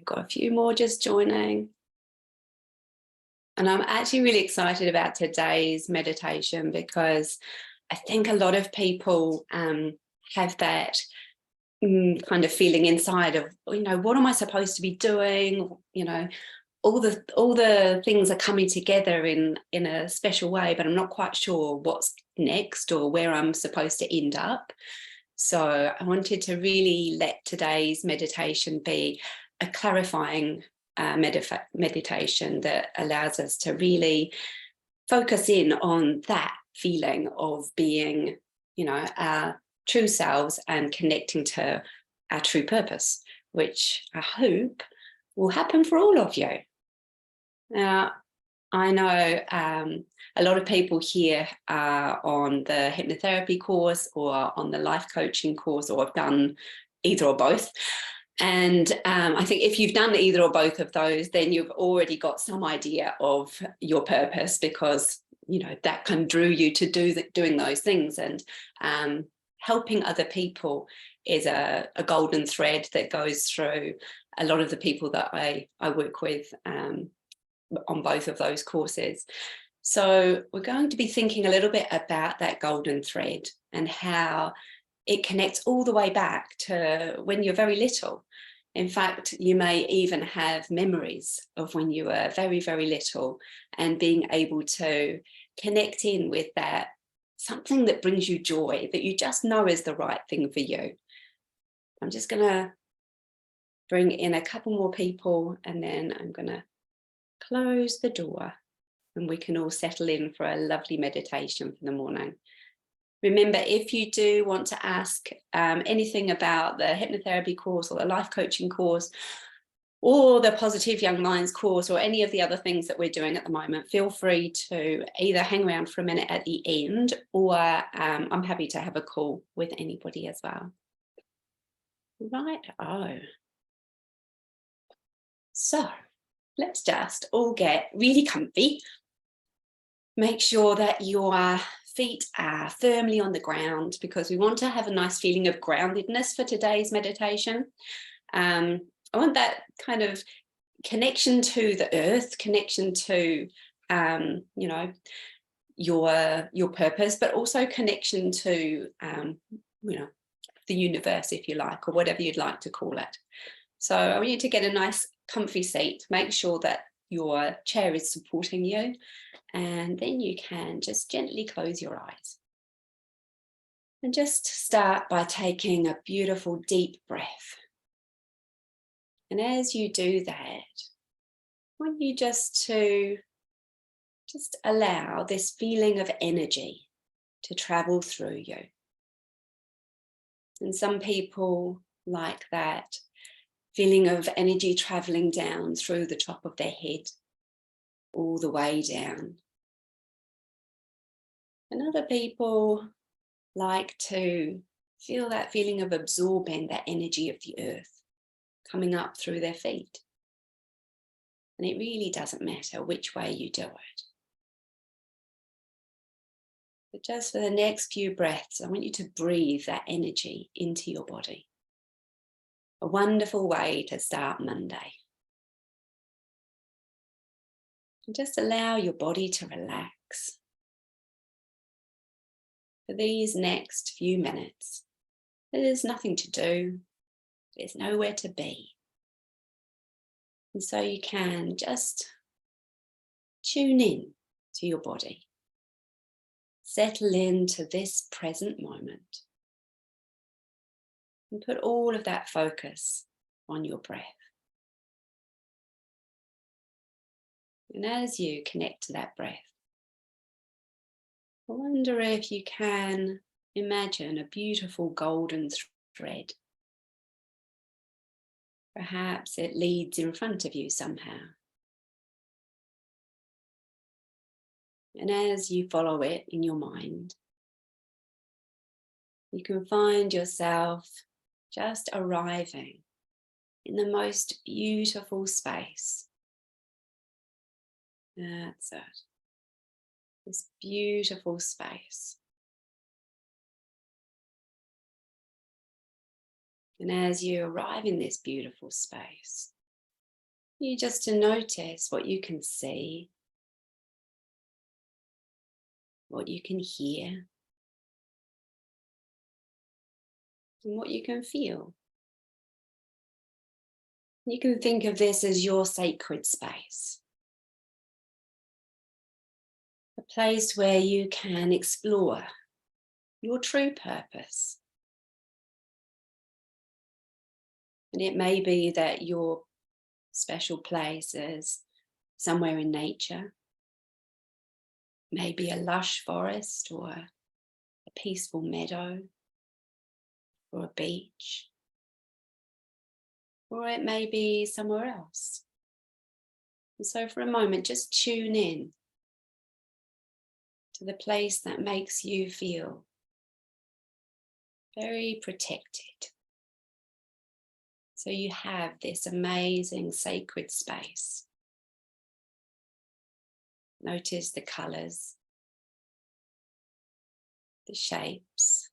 got a few more just joining. And I'm actually really excited about today's meditation because I think a lot of people have that kind of feeling inside of, what am I supposed to be doing? All the things are coming together in a special way, but I'm not quite sure what's next or where I'm supposed to end up. So I wanted to really let today's meditation be a clarifying meditation that allows us to really focus in on that feeling of being, our true selves and connecting to our true purpose, which I hope will happen for all of you. Now, I know a lot of people here are on the hypnotherapy course or on the life coaching course, or have done either or both. And I think if you've done either or both of those, then you've already got some idea of your purpose, because that kind of drew you to doing those things. And helping other people is a golden thread that goes through a lot of the people that I work with on both of those courses. So we're going to be thinking a little bit about that golden thread and how it connects all the way back to when you're very little. In fact, you may even have memories of when you were very, very little, and being able to connect in with that, something that brings you joy, that you just know is the right thing for you. I'm just going to bring in a couple more people, and then I'm going to close the door and we can all settle in for a lovely meditation for the morning. Remember, if you do want to ask anything about the hypnotherapy course or the life coaching course or the Positive Young Minds course or any of the other things that we're doing at the moment, feel free to either hang around for a minute at the end, or I'm happy to have a call with anybody as well. Right. So let's just all get really comfy. Make sure that your feet are firmly on the ground, because we want to have a nice feeling of groundedness for today's meditation. I want that kind of connection to the earth, connection to, your purpose, but also connection to, the universe, if you like, or whatever you'd like to call it. So I want you to get a nice comfy seat. Make sure that your chair is supporting you, and then you can just gently close your eyes. And just start by taking a beautiful deep breath. And as you do that, I want you to allow this feeling of energy to travel through you. And some people like that feeling of energy traveling down through the top of their head, all the way down. And other people like to feel that feeling of absorbing that energy of the earth coming up through their feet. And it really doesn't matter which way you do it. But just for the next few breaths, I want you to breathe that energy into your body. A wonderful way to start Monday. And just allow your body to relax. For these next few minutes, there's nothing to do. There's nowhere to be. And so you can just tune in to your body. Settle into this present moment. And put all of that focus on your breath. And as you connect to that breath, I wonder if you can imagine a beautiful golden thread. Perhaps it leads in front of you somehow. And as you follow it in your mind, you can find yourself just arriving in the most beautiful space. That's it. This beautiful space. And as you arrive in this beautiful space, You just to notice what you can see, what you can hear, and what you can feel. You can think of this as your sacred space, a place where you can explore your true purpose. And it may be that your special place is somewhere in nature, maybe a lush forest or a peaceful meadow or a beach, or it may be somewhere else. And so for a moment, just tune in to the place that makes you feel very protected. So you have this amazing sacred space. Notice the colours, the shapes.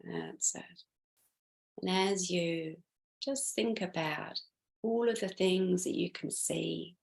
That's it. And as you just think about all of the things that you can see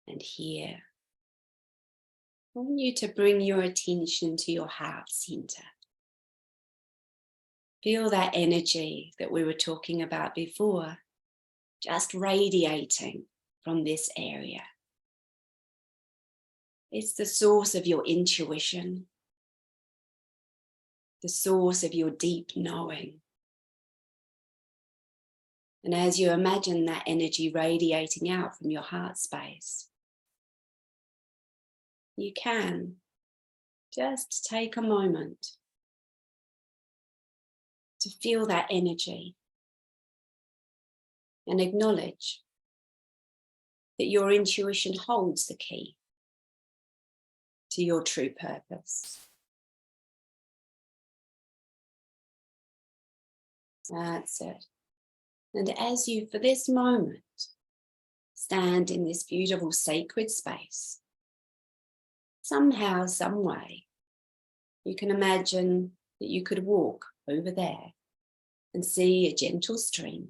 and hear, I want you to bring your attention to your heart center. Feel that energy that we were talking about before, just radiating from this area. It's the source of your intuition, the source of your deep knowing. And as you imagine that energy radiating out from your heart space, you can just take a moment to feel that energy and acknowledge that your intuition holds the key to your true purpose. That's it. And as you, for this moment, stand in this beautiful sacred space, somehow, some way, you can imagine that you could walk over there and see a gentle stream.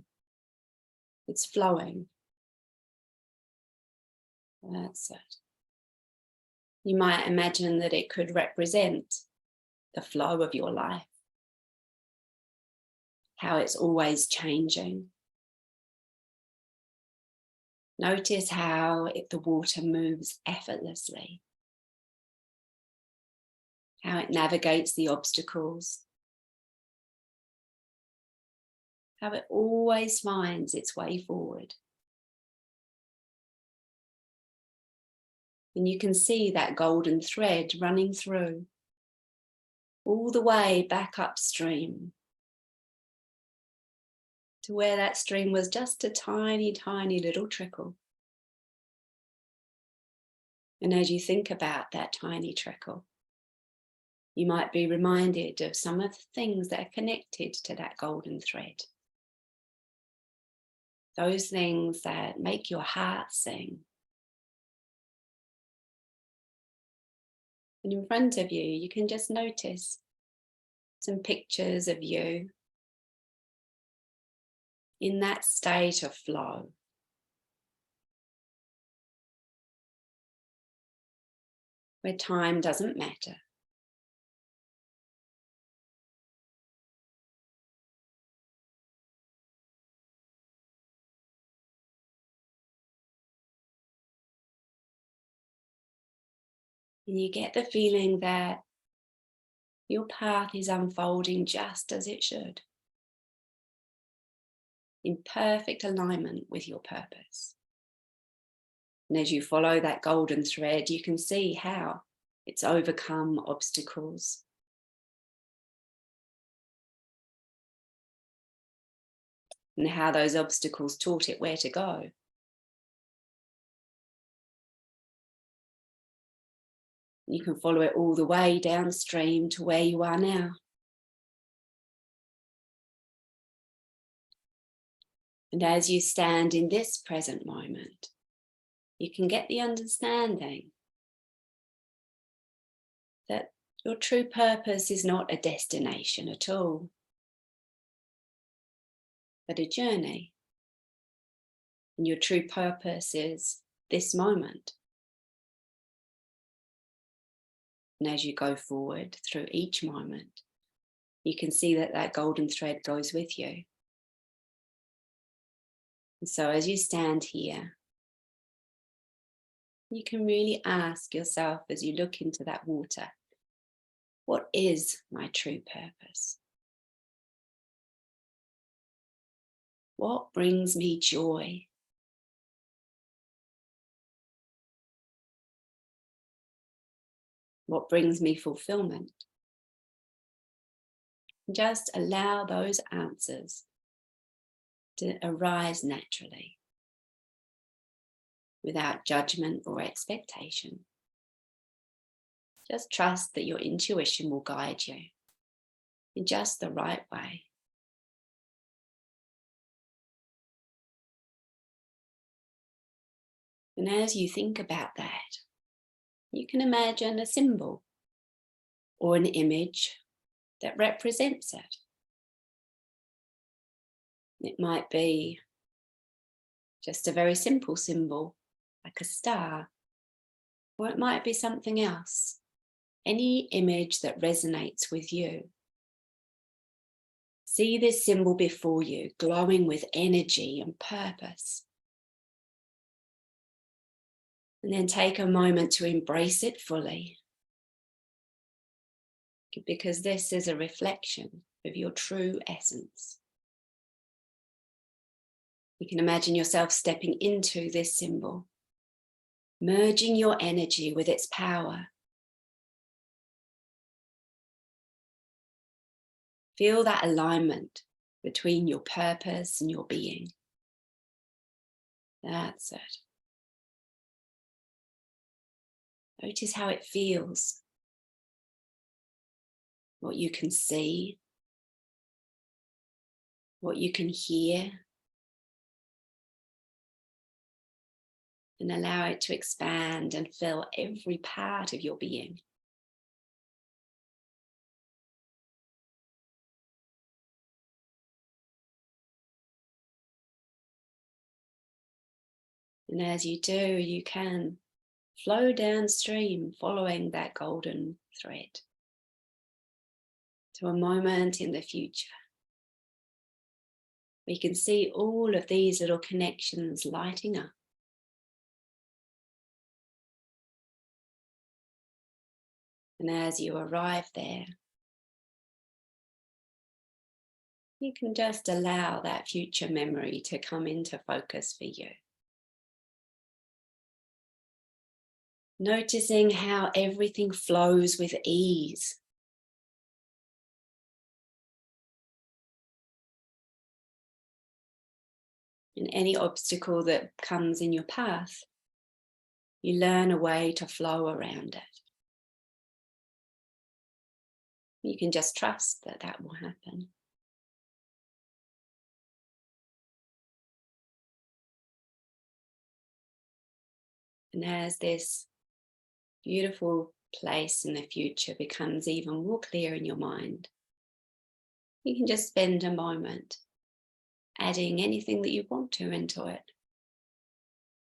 It's flowing. That's it. You might imagine that it could represent the flow of your life, how it's always changing. Notice how the water moves effortlessly, how it navigates the obstacles, how it always finds its way forward. And you can see that golden thread running through all the way back upstream to where that stream was just a tiny, tiny little trickle. And as you think about that tiny trickle, you might be reminded of some of the things that are connected to that golden thread. Those things that make your heart sing. And in front of you, you can just notice some pictures of you in that state of flow. Where time doesn't matter. And you get the feeling that your path is unfolding just as it should, in perfect alignment with your purpose. And as you follow that golden thread, you can see how it's overcome obstacles. And how those obstacles taught it where to go. You can follow it all the way downstream to where you are now. And as you stand in this present moment, you can get the understanding that your true purpose is not a destination at all, but a journey. And your true purpose is this moment. And as you go forward through each moment, you can see that that golden thread goes with you. And so as you stand here, you can really ask yourself as you look into that water, what is my true purpose? What brings me joy? What brings me fulfillment? Just allow those answers to arise naturally, without judgment or expectation. Just trust that your intuition will guide you in just the right way. And as you think about that, you can imagine a symbol or an image that represents it. It might be just a very simple symbol, like a star, or it might be something else. Any image that resonates with you. See this symbol before you, glowing with energy and purpose. And then take a moment to embrace it fully, because this is a reflection of your true essence. You can imagine yourself stepping into this symbol, merging your energy with its power. Feel that alignment between your purpose and your being. That's it. Notice how it feels, what you can see, what you can hear, and allow it to expand and fill every part of your being. And as you do, you can flow downstream, following that golden thread to a moment in the future. We can see all of these little connections lighting up. And as you arrive there, you can just allow that future memory to come into focus for you. Noticing how everything flows with ease. And any obstacle that comes in your path, you learn a way to flow around it. You can just trust that that will happen. And as this beautiful place in the future becomes even more clear in your mind, you can just spend a moment adding anything that you want to into it,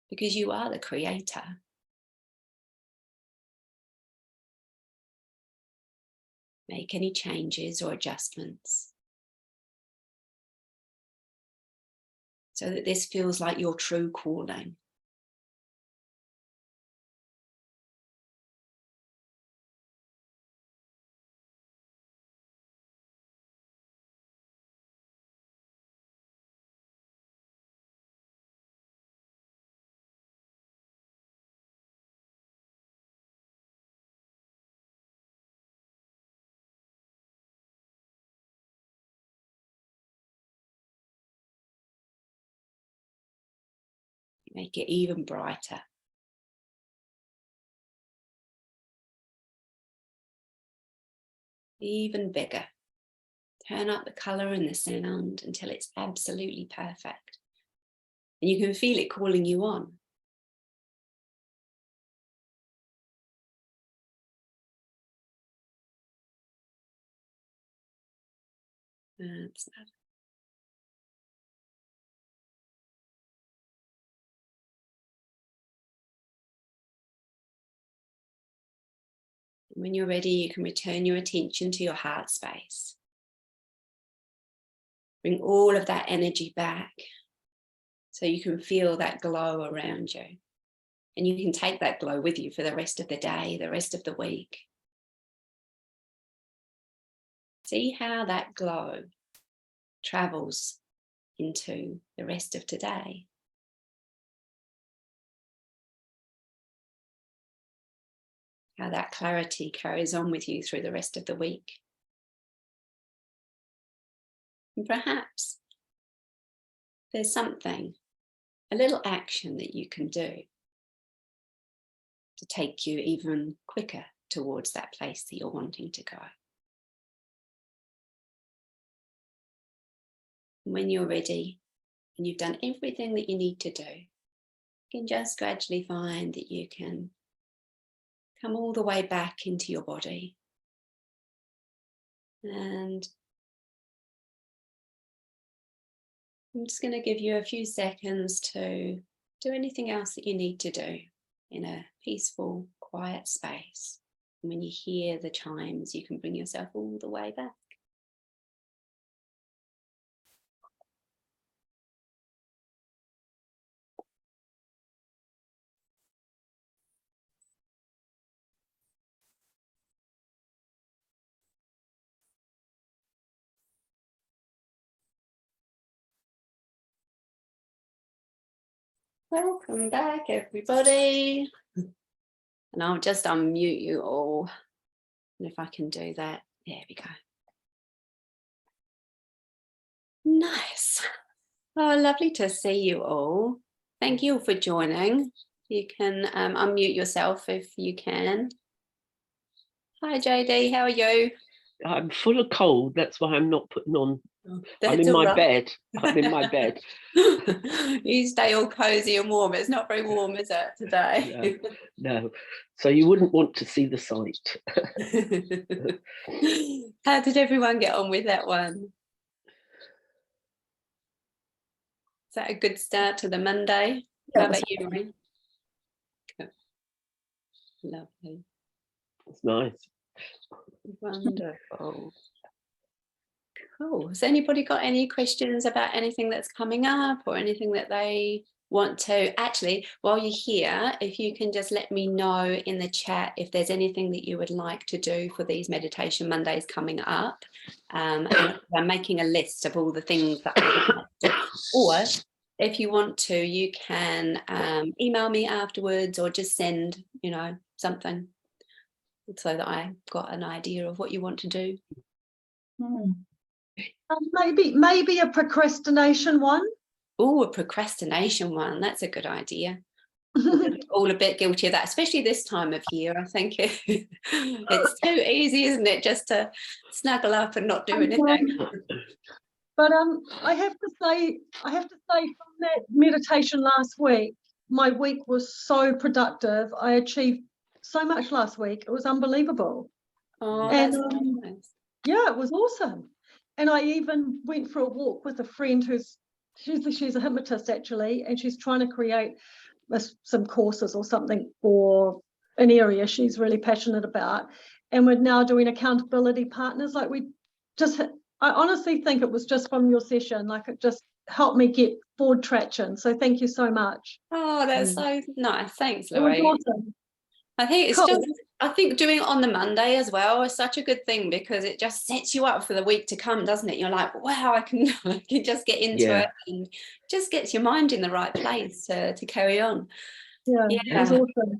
because you are the creator. Make any changes or adjustments so that this feels like your true calling. Make it even brighter. Even bigger. Turn up the color and the sound until it's absolutely perfect. And you can feel it calling you on. That's that. When you're ready, you can return your attention to your heart space. Bring all of that energy back so you can feel that glow around you. And you can take that glow with you for the rest of the day, the rest of the week. See how that glow travels into the rest of today. How that clarity carries on with you through the rest of the week. And perhaps there's something, a little action that you can do to take you even quicker towards that place that you're wanting to go. When you're ready and you've done everything that you need to do, you can just gradually find that you can come all the way back into your body. And I'm just going to give you a few seconds to do anything else that you need to do in a peaceful, quiet space. And when you hear the chimes, you can bring yourself all the way back. Welcome back, everybody. And I'll just unmute you all. And if I can do that, there we go. Nice. Oh, lovely to see you all. Thank you all for joining. You can unmute yourself if you can. Hi, JD, how are you? I'm full of cold. That's why I'm not putting on. That's I'm in my right. bed. I'm in my bed. You stay all cozy and warm. It's not very warm, is it, today? No. So you wouldn't want to see the sight. How did everyone get on with that one? Is that a good start to the Monday? How about you, Marie? Lovely. It's nice. Wonderful. Cool. Has anybody got any questions about anything that's coming up or anything that they want to? Actually, while you're here, if you can just let me know in the chat if there's anything that you would like to do for these Meditation Mondays coming up. And I'm making a list of all the things that I would like to do. Or if you want to, you can email me afterwards or just send, something so that I've got an idea of what you want to do. Maybe a procrastination one. Oh, a procrastination one. That's a good idea. All a bit guilty of that, especially this time of year. I think it's too easy, isn't it, just to snuggle up and not do anything. But I have to say from that meditation last week, my week was so productive. I achieved so much last week. It was unbelievable. Oh, that's nice. Yeah, it was awesome. And I even went for a walk with a friend she's a hypnotist actually, and she's trying to create some courses or something for an area she's really passionate about. And we're now doing accountability partners. I honestly think it was just from your session, like it just helped me get forward traction. So thank you so much. Oh, that's so nice. Thanks, It Louise. was awesome. I think it's Cool. I think doing it on the Monday as well is such a good thing because it just sets you up for the week to come, doesn't it? You're like, wow, I can just get into it and just gets your mind in the right place to carry on. Yeah, it was awesome.